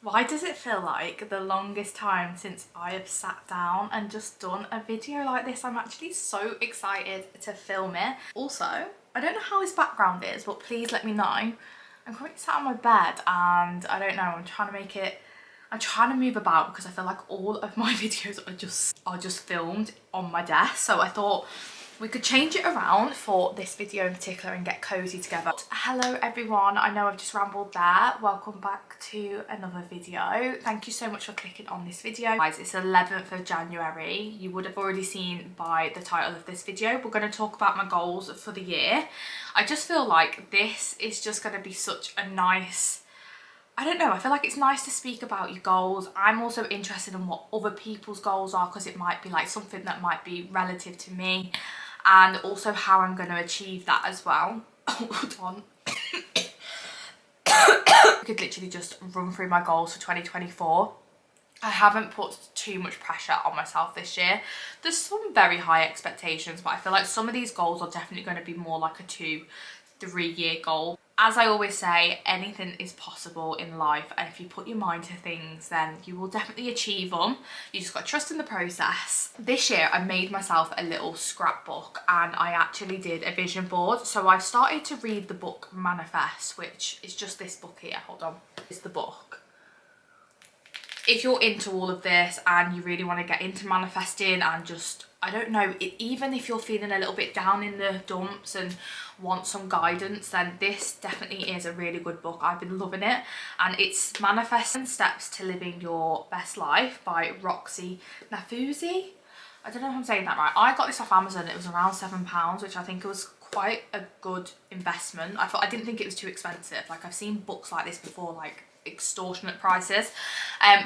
Why does it feel like the longest time since I have sat down and just done a video like this? I'm actually so excited to film it. Also, I don't know how this background is, but please let me know. I'm currently sat on my bed and I don't know, I'm trying to move about because I feel like all of my videos are just filmed on my desk. So I thought we could change it around for this video in particular and get cozy together. Hello everyone, I know I've just rambled there. Welcome back to another video. Thank you so much for clicking on this video. Guys, it's 11th of January. You would have already seen by the title of this video. We're going to talk about my goals for the year. I just feel like this is just going to be such a nice, I don't know, I feel like it's nice to speak about your goals. I'm also interested in what other people's goals are because it might be like something that might be relative to me, and also how I'm going to achieve that as well. Hold on. I could literally just run through my goals for 2024. I haven't put too much pressure on myself this year. There's some very high expectations, but I feel like some of these goals are definitely going to be more like a 2-3 year goal. As I always say, anything is possible in life, and if you put your mind to things, then you will definitely achieve them. You just got to trust in the process. This year I made myself a little scrapbook and I actually did a vision board. So I've started to read the book Manifest, which is just this book here. Hold on, it's the book. If you're into all of this and you really want to get into manifesting and just, I don't know, even if you're feeling a little bit down in the dumps and want some guidance, then this definitely is a really good book. I've been loving it, and it's Manifesting Steps to Living Your Best Life by Roxy Nafouzi. I don't know if I'm saying that right. I got this off Amazon. It was around £7, which I think was quite a good investment. I didn't think it was too expensive. Like, I've seen books like this before, like extortionate prices,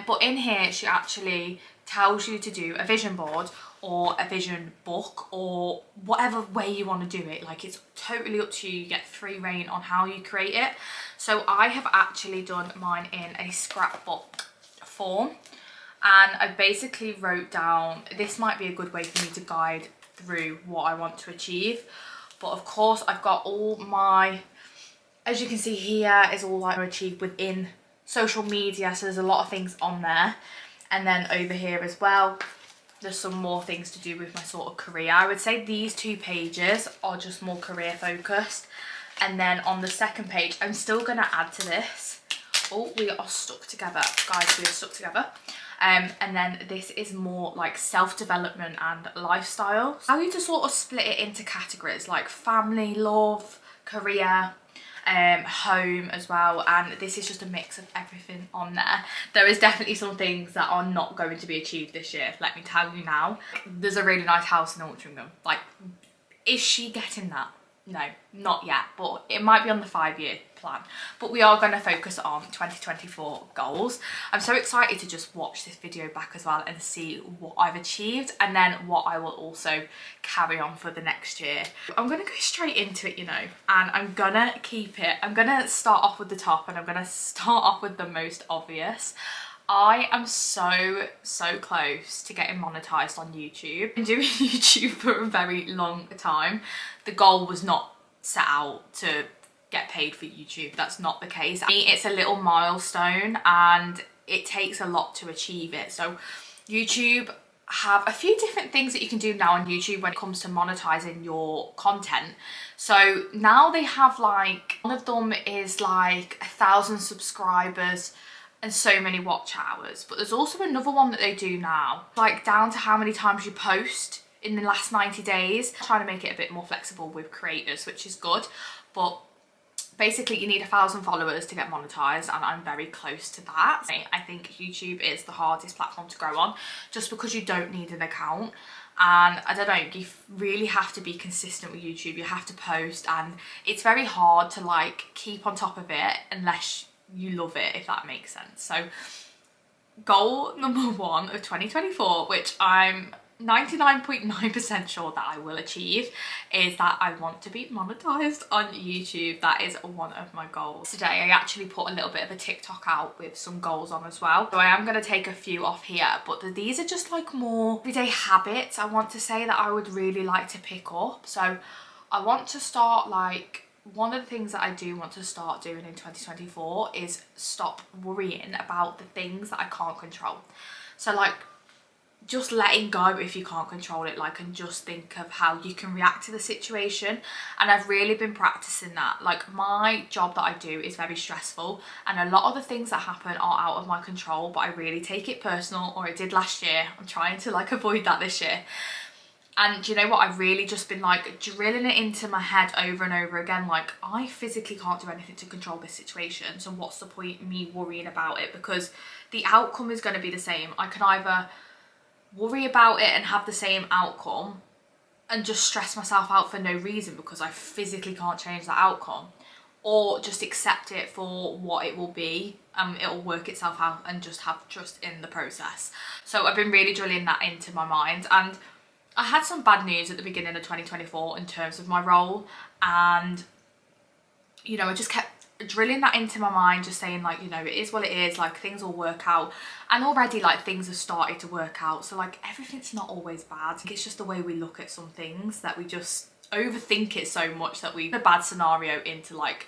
but in here she actually tells you to do a vision board or a vision book or whatever way you want to do it. Like, it's totally up to you. You get free reign on how you create it. So I have actually done mine in a scrapbook form, and I basically wrote down, this might be a good way for me to guide through what I want to achieve. But of course I've got all my, as you can see here, is all I want to achieve within social media, so there's a lot of things on there. And then over here as well, there's some more things to do with my sort of career. I would say these 2 pages are just more career focused, and then on the second page I'm still going to add to this. Oh, we are stuck together, guys, we are stuck together. And then this is more like self-development and lifestyle. How you to sort of split it into categories like family, love, career, home as well, and this is just a mix of everything on there. There is definitely some things that are not going to be achieved this year, let me tell you now. There's a really nice house in Altrincham. Like, is she getting that? No, not yet, but it might be on the 5-year plan. But we are going to focus on 2024 goals. I'm so excited to just watch this video back as well and see what I've achieved, and then what I will also carry on for the next year. I'm going to go straight into it, you know, and I'm going to keep it. I'm going to start off with the top, and I'm going to start off with the most obvious. I am so close to getting monetized on YouTube. I've been doing YouTube for a very long time. The goal was not set out to get paid for YouTube. That's not the case. It's a little milestone and it takes a lot to achieve it. So YouTube have a few different things that you can do now on YouTube when it comes to monetizing your content. So now they have, like, one of them is like 1,000 subscribers and so many watch hours, but there's also another one that they do now, like down to how many times you post in the last 90 days. I'm trying to make it a bit more flexible with creators, which is good, but basically you need 1,000 followers to get monetized, and I'm very close to that. I think YouTube is the hardest platform to grow on just because you don't need an account, and I don't know, you really have to be consistent with YouTube. You have to post, and it's very hard to like keep on top of it unless you love it, if that makes sense. So goal number 1 of 2024, which I'm 99.9% sure that I will achieve, is that I want to be monetized on YouTube. That is one of my goals. Today I actually put a little bit of a TikTok out with some goals on as well, so I am going to take a few off here, but these are just like more everyday habits I want to say that I would really like to pick up. So I want to start like one of the things that I do want to start doing in 2024 is stop worrying about the things that I can't control. So like just letting go if you can't control it, like, and just think of how you can react to the situation. And I've really been practicing that. Like, my job that I do is very stressful, and a lot of the things that happen are out of my control, but I really take it personal, or I did last year. I'm trying to like avoid that this year. And you know what, I've really just been like drilling it into my head over and over again, like, I physically can't do anything to control this situation, so what's the point me worrying about it, because the outcome is going to be the same. I can either worry about it and have the same outcome and just stress myself out for no reason because I physically can't change the outcome, or just accept it for what it will be, it'll work itself out, and just have trust in the process. So I've been really drilling that into my mind. And I had some bad news at the beginning of 2024 in terms of my role, and you know, I just kept drilling that into my mind, just saying like, you know, it is what it is, like things will work out. And already like things have started to work out, so like everything's not always bad. It's just the way we look at some things that we just overthink it so much that we a bad scenario into like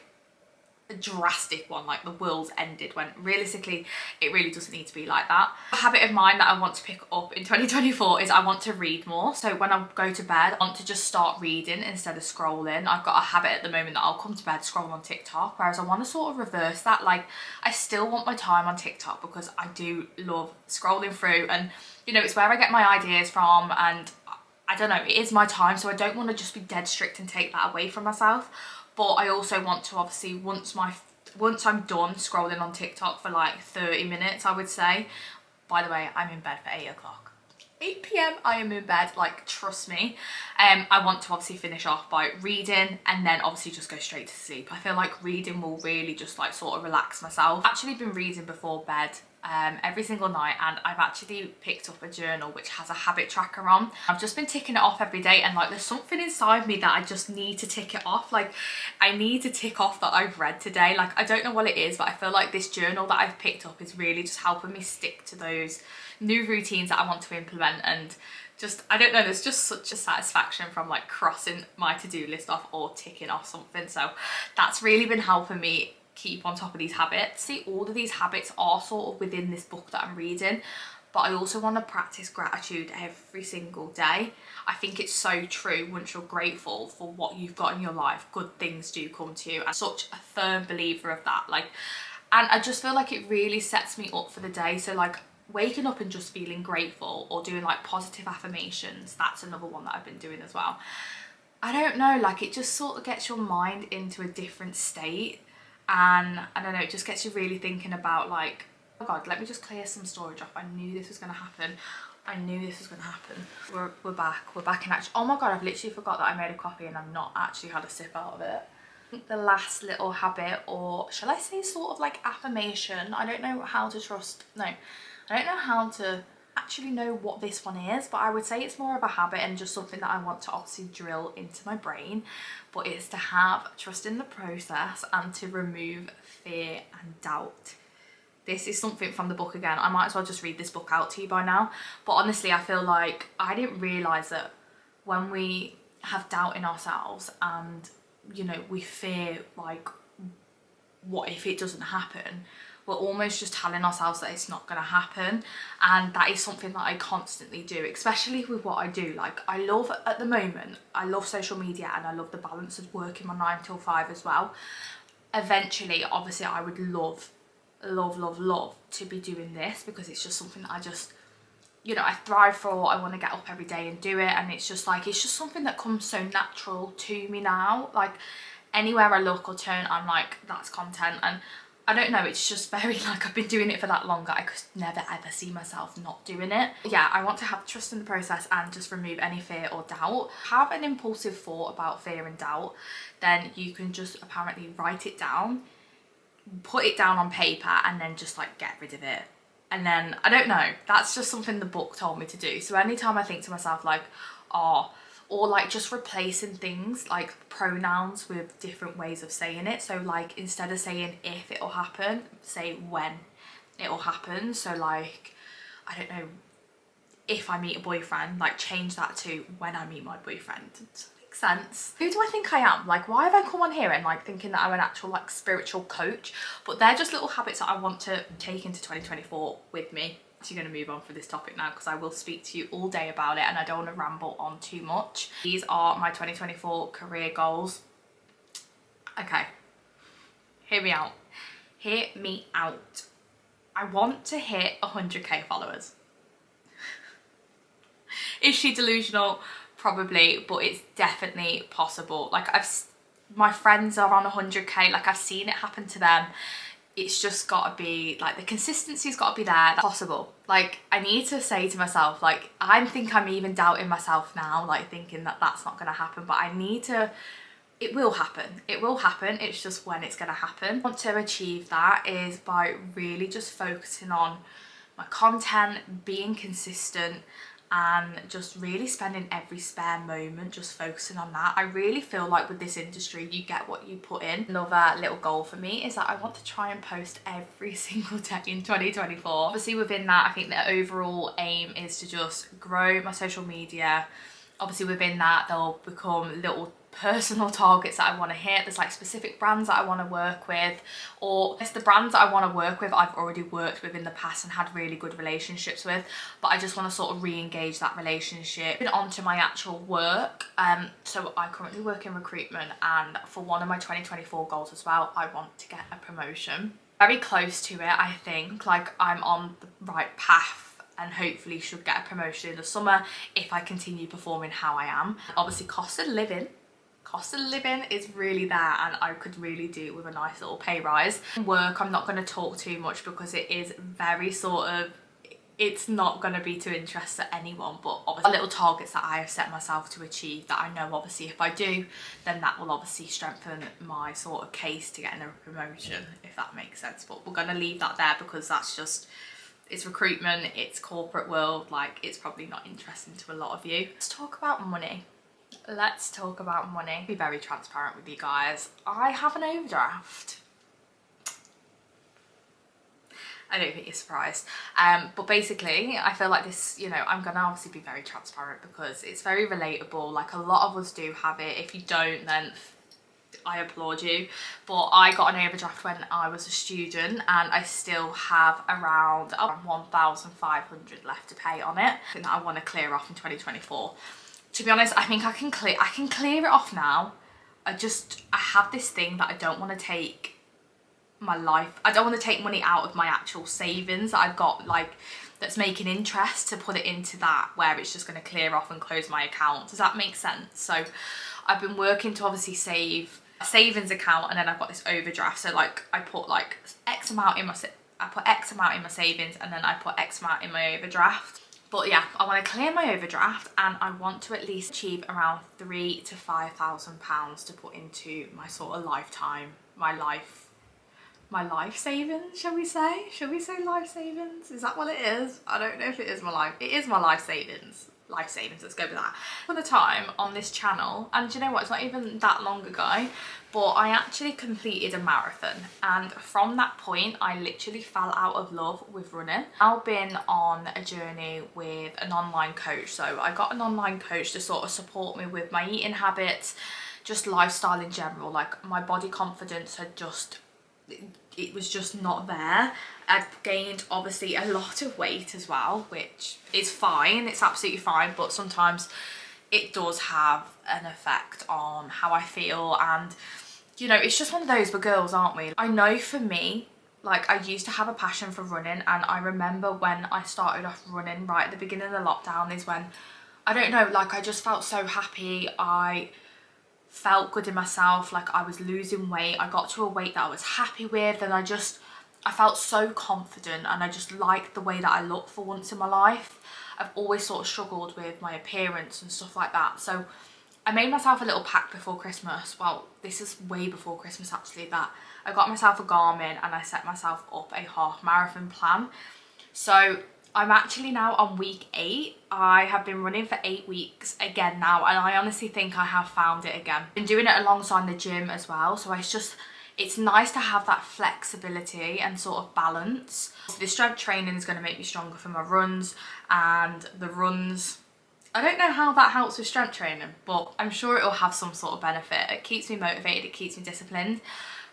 a drastic one, like the world's ended, when realistically it really doesn't need to be like that. A habit of mine that I want to pick up in 2024 is I want to read more. So when I go to bed, I want to just start reading instead of scrolling. I've got a habit at the moment that I'll come to bed, scroll on TikTok, whereas I want to sort of reverse that. Like, I still want my time on TikTok because I do love scrolling through, and you know, it's where I get my ideas from, and I don't know, it is my time, so I don't want to just be dead strict and take that away from myself. But I also want to obviously, once I'm done scrolling on TikTok for like 30 minutes, I would say. By the way, I'm in bed for 8 o'clock. 8 p.m. I am in bed, like, trust me. I want to obviously finish off by reading, and then obviously just go straight to sleep. I feel like reading will really just like sort of relax myself. I've actually been reading before bed every single night, and I've actually picked up a journal which has a habit tracker on. I've just been ticking it off every day, and like there's something inside me that I just need to tick it off. Like, I need to tick off that I've read today. Like, I don't know what it is, but I feel like this journal that I've picked up is really just helping me stick to those new routines that I want to implement. And just, I don't know, there's just such a satisfaction from like crossing my to-do list off or ticking off something. So that's really been helping me keep on top of these habits. See, all of these habits are sort of within this book that I'm reading, but I also want to practice gratitude every single day. I think it's so true. Once you're grateful for what you've got in your life, good things do come to you. I'm such a firm believer of that. Like, and I just feel like it really sets me up for the day. So like waking up and just feeling grateful, or doing like positive affirmations, that's another one that I've been doing as well. I don't know, like it just sort of gets your mind into a different state. And I don't know, it just gets you really thinking about like, oh God, let me just clear some storage off. I knew this was going to happen. I knew this was going to happen. We're back in action. Oh my God, I've literally forgot that I made a coffee and I've not actually had a sip out of it. The last little habit, or shall I say sort of like affirmation, I don't know how to I don't know how to actually know what this one is, but I would say it's more of a habit and just something that I want to obviously drill into my brain. But it's to have trust in the process and to remove fear and doubt. This is something from the book again. I might as well just read this book out to you by now. But honestly, I feel like I didn't realise that when we have doubt in ourselves and, you know, we fear like, what if it doesn't happen? We're almost just telling ourselves that it's not going to happen. And that is something that I constantly do, especially with what I do. Like, I love, at the moment, I love social media, and I love the balance of working my 9 till 5 as well. Eventually, obviously, I would love to be doing this, because it's just something that I just, you know, I thrive for. I want to get up every day and do it, and it's just like, it's just something that comes so natural to me now. Like, anywhere I look or turn, I'm like, that's content. And I don't know, it's just very like, I've been doing it for that long that I could never ever see myself not doing it. Yeah, I want to have trust in the process and just remove any fear or doubt. Have an impulsive thought about fear and doubt, then you can just apparently write it down, put it down on paper, and then just like get rid of it. And then, I don't know, that's just something the book told me to do. So anytime I think to myself like, oh, or like just replacing things like pronouns with different ways of saying it. So like, instead of saying if it'll happen, say when it'll happen. So like, I don't know, if I meet a boyfriend, like change that to when I meet my boyfriend, something make sense? Who do I think I am? Like, why have I come on here and like thinking that I'm an actual like spiritual coach? But they're just little habits that I want to take into 2024 with me. So you're going to move on for this topic now because I will speak to you all day about it and I don't want to ramble on too much. These are my 2024 career goals. Okay, hear me out. Hear me out. I want to hit 100k followers. Is she delusional? Probably, but it's definitely possible. Like my friends are on 100k, like I've seen it happen to them. It's just got to be like the consistency's got to be there. That's possible. Like I need to say to myself, like I think I'm even doubting myself now, like thinking that that's not going to happen, but I need to. It will happen. It will happen. It's just when it's going to happen. Want to achieve that is by really just focusing on my content, being consistent, and just really spending every spare moment just focusing on that. I really feel like with this industry you get what you put in. Another little goal for me is that I want to try and post every single day in 2024. Obviously within that I think the overall aim is to just grow my social media. Obviously within that there'll become little personal targets that I want to hit. There's like specific brands that I want to work with, or it's the brands that I want to work with I've already worked with in the past and had really good relationships with, but I just want to sort of re-engage that relationship. On to my actual work. So I currently work in recruitment, and for one of my 2024 goals as well, I want to get a promotion. Very close to it, I think. Like I'm on the right path and hopefully should get a promotion in the summer if I continue performing how I am. Obviously cost of living is really there, and I could really do with a nice little pay rise. Work, I'm not going to talk too much because it is very sort of, it's not going to be to interest to anyone, but obviously little targets that I have set myself to achieve that I know obviously if I do, then that will obviously strengthen my sort of case to getting a promotion, if that makes sense. But we're going to leave that there because that's just, it's recruitment, it's corporate world, like it's probably not interesting to a lot of you. Let's talk about money. Let's talk about money. Be very transparent with you guys. I have an overdraft. I don't think you're surprised. But basically, I feel like this, you know, I'm gonna obviously be very transparent because it's very relatable. Like a lot of us do have it. If you don't, then I applaud you. But I got an overdraft when I was a student and I still have around 1,500 left to pay on it. I think that I want to clear off in 2024. To be honest, I think I can clear it off now. I have this thing that I don't want to take I don't want to take money out of my actual savings that I've got, like that's making interest, to put it into that where it's just going to clear off and close my account. Does that make sense? So I've been working to obviously save a savings account, and then I've got this overdraft. So like I put like X amount in my savings, and then I put X amount in my overdraft. But yeah, I want to clear my overdraft, and I want to at least achieve around £3,000 to £5,000 to put into my sort of lifetime, my life savings, shall we say? Shall we say life savings? Is that what it is? I don't know if it is my life. It is my life savings. Life savings, let's go with that. For the time on this channel, and do you know what? It's not even that long ago, but I actually completed a marathon, and from that point, I literally fell out of love with running. I've been on a journey with an online coach, so I got an online coach to sort of support me with my eating habits, just lifestyle in general. Like my body confidence had just, it was just not there. I'd gained obviously a lot of weight as well, which is fine, it's absolutely fine, but sometimes it does have an effect on how I feel. And you know, it's just one of those, we're girls, aren't we? I know for me, like I used to have a passion for running, and I remember when I started off running right at the beginning of the lockdown is when, I don't know, like I just felt so happy. I felt good in myself, like I was losing weight. I got to a weight that I was happy with, and I felt so confident, and I just liked the way that I looked for once in my life. I've always sort of struggled with my appearance and stuff like that. So I made myself a little pact before Christmas. Well, this is way before Christmas actually, that I got myself a Garmin and I set myself up a half marathon plan. So I'm actually now on week 8. I have been running for 8 weeks again now, and I honestly think I have found it again. Been doing it alongside the gym as well, so it's nice to have that flexibility and sort of balance. So the strength training is going to make me stronger for my runs, and the runs I don't know how that helps with strength training, but I'm sure it'll have some sort of benefit. It keeps me motivated, it keeps me disciplined.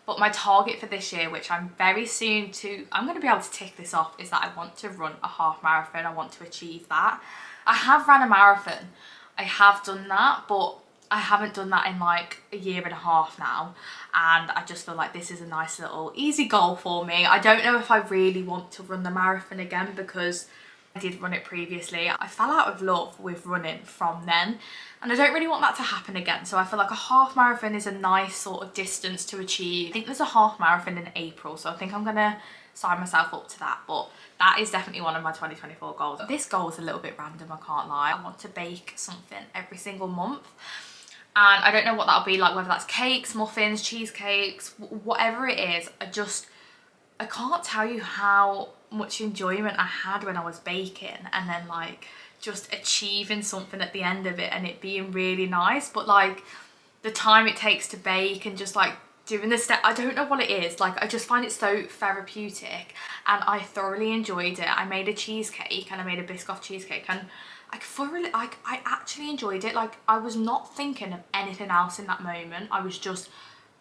But my target for this year, which I'm very soon I'm going to be able to tick this off, is that I want to run a half marathon. I want to achieve that. I have ran a marathon. I have done that, but I haven't done that in like a year and a half now. And I just feel like this is a nice little easy goal for me. I don't know if I really want to run the marathon again because I did run it previously. I fell out of love with running from then, and I don't really want that to happen again. So I feel like a half marathon is a nice sort of distance to achieve. I think there's a half marathon in April, so I think I'm gonna sign myself up to that. But that is definitely one of my 2024 goals. This goal is a little bit random, I can't lie. I want to bake something every single month. And I don't know what that'll be like, whether that's cakes, muffins, cheesecakes, whatever it is. I can't tell you how much enjoyment I had when I was baking, and then like just achieving something at the end of it and it being really nice. But like the time it takes to bake and just like doing the step, I don't know what it is. Like I just find it so therapeutic, and I thoroughly enjoyed it. I made a cheesecake and I made a Biscoff cheesecake, and I actually enjoyed it. Like I was not thinking of anything else in that moment. I was just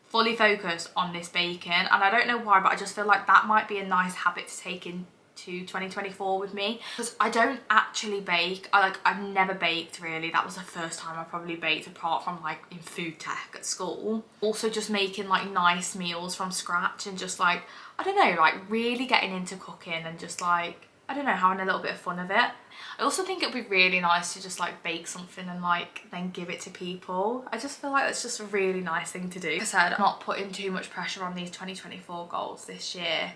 fully focused on this baking, and I don't know why, but I just feel like that might be a nice habit to take into 2024 with me, because I don't actually bake. I've never baked really. That was the first time I probably baked, apart from like in food tech at school. Also just making like nice meals from scratch, and just like, I don't know, like really getting into cooking and just like, I don't know, having a little bit of fun of it. I also think it'd be really nice to just like bake something and like then give it to people. I just feel like that's just a really nice thing to do. Like I said, I'm not putting too much pressure on these 2024 goals this year,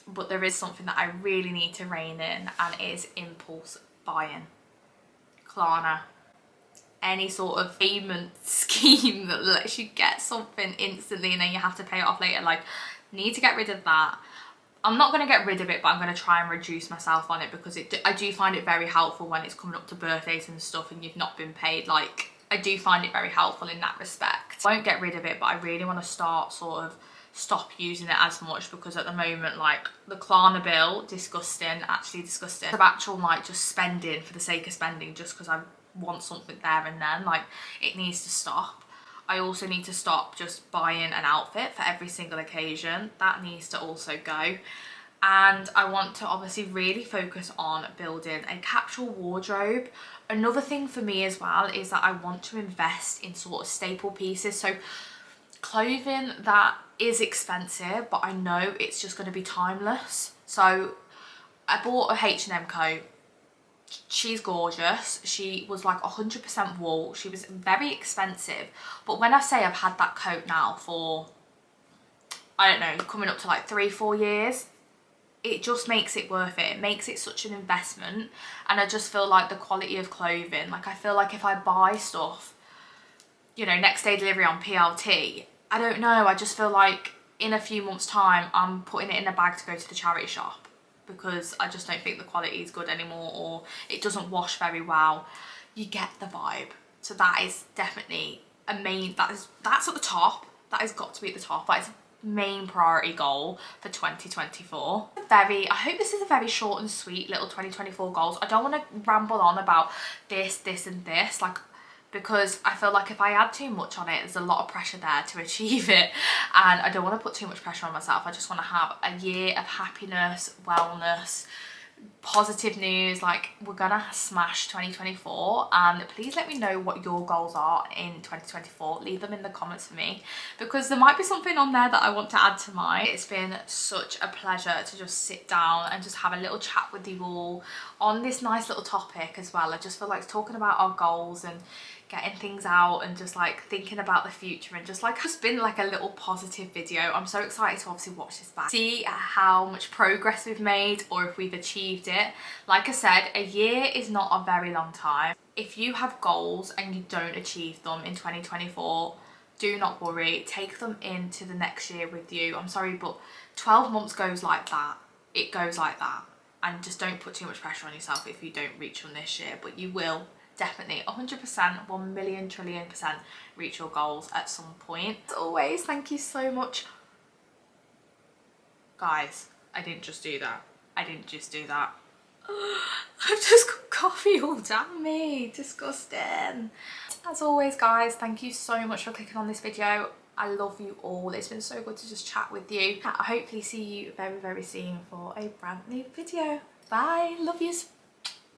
but there is something that I really need to rein in, and it is impulse buying. Klarna. Any sort of payment scheme that lets you get something instantly and then you have to pay it off later, like, need to get rid of that. I'm not going to get rid of it, but I'm going to try and reduce myself on it, because I do find it very helpful when it's coming up to birthdays and stuff and you've not been paid. Like, I do find it very helpful in that respect. I won't get rid of it, but I really want to stop using it as much, because at the moment, like, the Klarna bill, disgusting, actually disgusting. The actual like just spending for the sake of spending just because I want something there and then, like, it needs to stop. I also need to stop just buying an outfit for every single occasion. That needs to also go. And I want to obviously really focus on building a capsule wardrobe. Another thing for me as well is that I want to invest in sort of staple pieces. So clothing that is expensive, but I know it's just going to be timeless. So I bought a H&M coat. She's gorgeous. She was like 100% wool. She was very expensive, but when I say I've had that coat now for, I don't know, coming up to like 3-4 years, it just makes it worth it. It makes it such an investment. And I just feel like the quality of clothing, like I feel like if I buy stuff, you know, next day delivery on PLT, I don't know, I just feel like in a few months time I'm putting it in a bag to go to the charity shop, because I just don't think the quality is good anymore, or it doesn't wash very well. You get the vibe. So that is definitely a main, that's at the top. That has got to be at the top. That is main priority goal for 2024. I hope this is a very short and sweet little 2024 goals. I don't want to ramble on about this and this, like, because I feel like if I add too much on it, there's a lot of pressure there to achieve it, and I don't want to put too much pressure on myself. I just want to have a year of happiness, wellness, positive news. Like, we're gonna smash 2024, and please let me know what your goals are in 2024. Leave them in the comments for me, because there might be something on there that I want to add to mine. It's been such a pleasure to just sit down and just have a little chat with you all on this nice little topic as well. I just feel like talking about our goals and getting things out and just like thinking about the future, and just been like a little positive video. I'm so excited to obviously watch this back, see how much progress we've made, or if we've achieved it. Like I said, a year is not a very long time. If you have goals and you don't achieve them in 2024, do not worry, take them into the next year with you. I'm sorry, but 12 months goes like that. It goes like that. And just don't put too much pressure on yourself if you don't reach them this year, but you will definitely 100%, 1,000,000,000,000% reach your goals at some point. As always, thank you so much. Guys, I didn't just do that. I've just got coffee all down me. Disgusting. As always, guys, thank you so much for clicking on this video. I love you all. It's been so good to just chat with you. I hopefully see you very, very soon for a brand new video. Bye. Love yous.